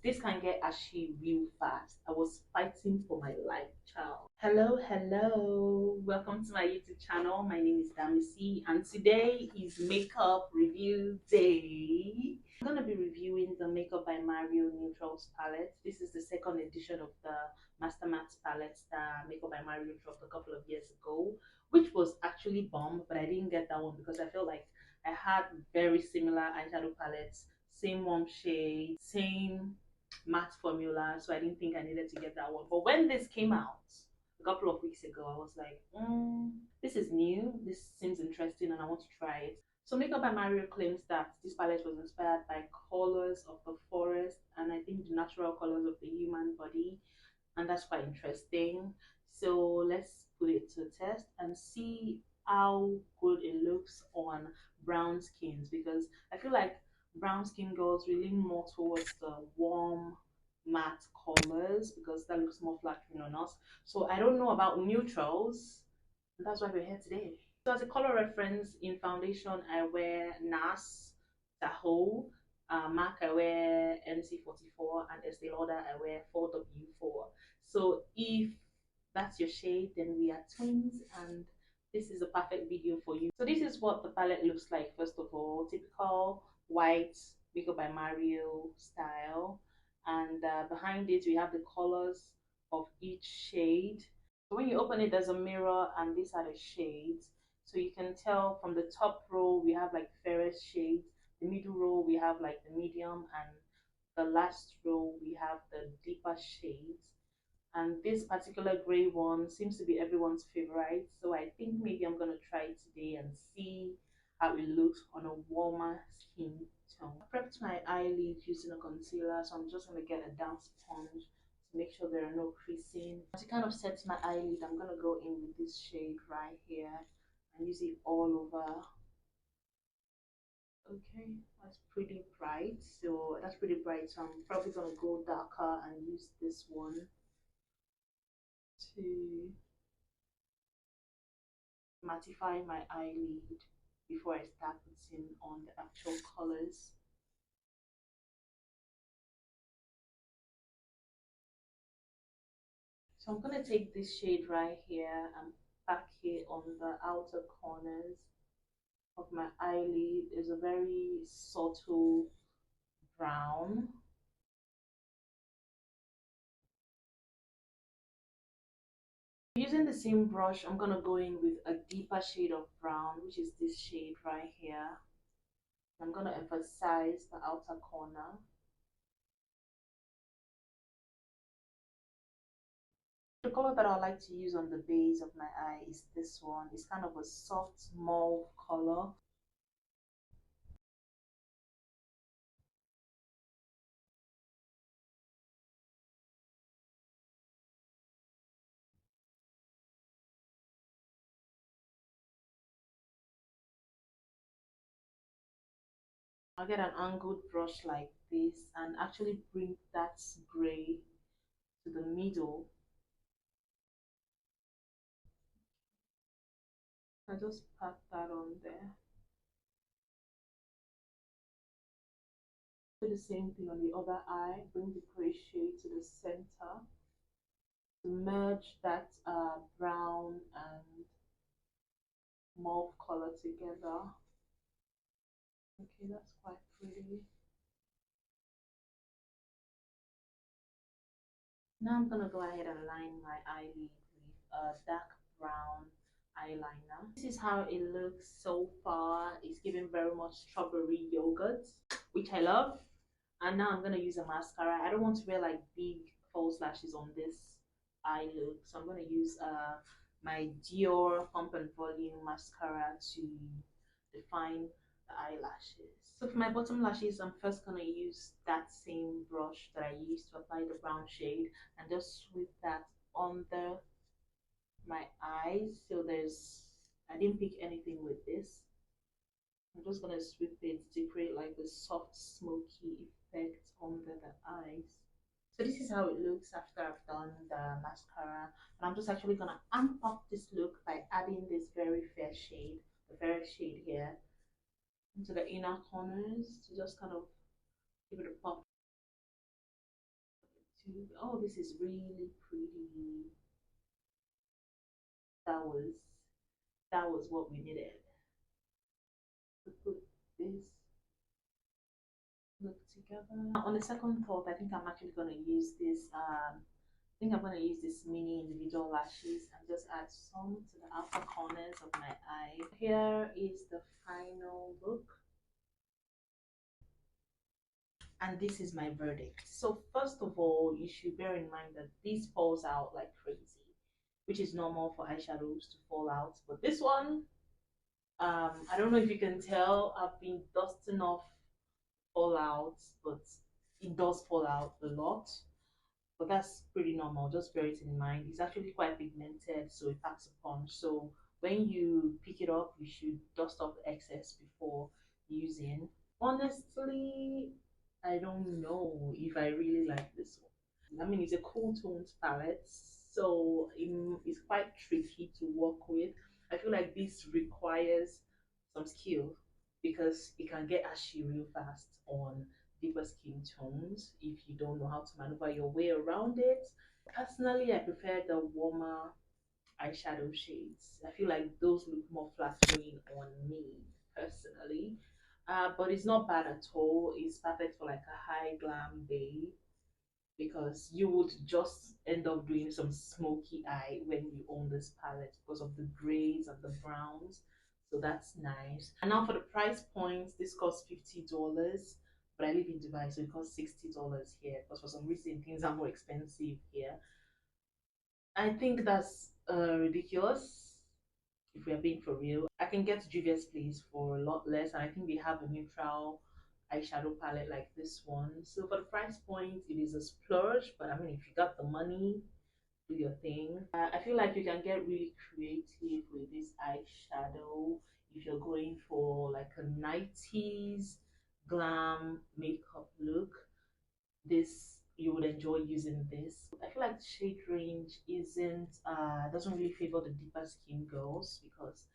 This can get ashy real fast. I was fighting for my life, child. Hello. Welcome to my YouTube channel. My name is Damisi, and today is makeup review day. I'm gonna be reviewing the Makeup by Mario Neutrals palette. This is the second edition of the Mastermattes palette that Makeup by Mario dropped a couple of years ago, which was actually bomb, but I didn't get that one because I felt like I had very similar eyeshadow palettes, same warm shade, same matte formula, so I didn't think I needed to get that one. But when this came out a couple of weeks ago, I was like, this is new, this seems interesting, and I want to try it. So Makeup by Mario claims that this palette was inspired by colors of the forest and I think the natural colors of the human body, and that's quite interesting. So let's put it to the test and see how good it looks on brown skins, because I feel like brown skin girls really lean more towards the warm matte colors because that looks more flattering on us. So I don't know about neutrals, and that's why we're here today. So as a color reference, in foundation I wear NARS Tahoe, MAC I wear NC44, and Estee Lauder I wear 4W4. So if that's your shade, then we are twins, and this is a perfect video for you. So this is what the palette looks like. First of all, typical white Makeup by Mario style, and behind it we have the colors of each shade. So when you open it, there's a mirror, and these are the shades. So you can tell from the top row we have like fairest shades, the middle row we have like the medium, and the last row we have the deeper shades. And this particular gray one seems to be everyone's favorite, so I think maybe I'm gonna try it today and see how it looks on a warmer skin tone. I prepped my eyelids using a concealer, so I'm just gonna get a damp sponge to make sure there are no creasing. To kind of set my eyelid, I'm gonna go in with this shade right here and use it all over. Okay, that's pretty bright, so so I'm probably gonna go darker and use this one to mattify my eyelid before I start putting on the actual colors. So I'm going to take this shade right here and pack it on the outer corners of my eyelid. It's a very subtle brown. Using the same brush, I'm going to go in with a deeper shade of brown, which is this shade right here. I'm going to emphasize the outer corner. The color that I like to use on the base of my eye is this one. It's kind of a soft mauve color. I'll get an angled brush like this and actually bring that gray to the middle. I just pat that on there. Do the same thing on the other eye. Bring the gray shade to the center to merge that brown and mauve color together. Okay, that's quite pretty. Now I'm gonna go ahead and line my eyelid with a dark brown eyeliner. This is how it looks so far. It's giving very much strawberry yogurt, which I love. And now I'm gonna use a mascara. I don't want to wear like big false lashes on this eye look, so I'm gonna use my Dior Pump and Volume mascara to define the eyelashes. So for my bottom lashes, I'm first gonna use that same brush that I used to apply the brown shade and just sweep that under my eyes. So I didn't pick anything with this. I'm just gonna sweep it to create like a soft smoky effect under the eyes. So this is how it looks after I've done the mascara, and I'm just actually gonna amp up this look by adding this very fair shade, the fairest shade here, into the inner corners to just kind of give it a pop. Oh, this is really pretty. That was that was what we needed to put this look together. On the second thought, I think I'm actually gonna use this. I think I'm gonna use this mini individual lashes and just add some to the outer corners of my eye. Here is the final look, and this is my verdict. So first of all, you should bear in mind that this falls out like crazy, which is normal for eyeshadows to fall out. But this one, I don't know if you can tell, I've been dusting off fallout, but it does fall out a lot. But that's pretty normal. Just bear it in mind. It's actually quite pigmented, so it packs a punch. So when you pick it up, you should dust off the excess before using. Honestly, I don't know if I really like this one. I mean, it's a cool tones palette, so it's quite tricky to work with. I feel like this requires some skill because it can get ashy real fast on deeper skin tones if you don't know how to maneuver your way around it. Personally, I prefer the warmer eyeshadow shades. I feel like those look more flattering on me personally. But it's not bad at all. It's perfect for like a high glam day because you would just end up doing some smoky eye when you own this palette because of the grays and the browns. So that's nice. And now for the price points, this costs $50, but I live in Dubai, so it costs $60 here because for some reason things are more expensive here. I think that's ridiculous if we are being for real. I can get Juvia's Place for a lot less, and I think they have a neutral eyeshadow palette like this one. So for the price point, it is a splurge, but I mean, if you got the money, do your thing. I feel like you can get really creative with this eyeshadow if you're going for like a 90s glam makeup look. This you would enjoy using this. I feel like the shade range isn't doesn't really favor the deeper skin girls because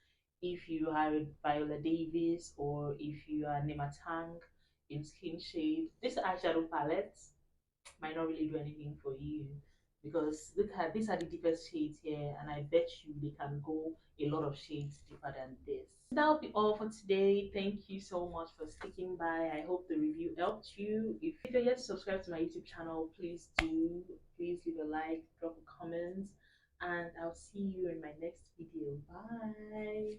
if you are Viola Davis or if you are Nematang in skin shade, this eyeshadow palette might not really do anything for you because look at these are the deepest shades here, and I bet you they can go a lot of shades deeper than this. That'll be all for today. Thank you so much for sticking by. I hope the review helped you. If you're yet to subscribe to my YouTube channel, please do. Please leave a like, drop a comment, and I'll see you in my next video. Bye.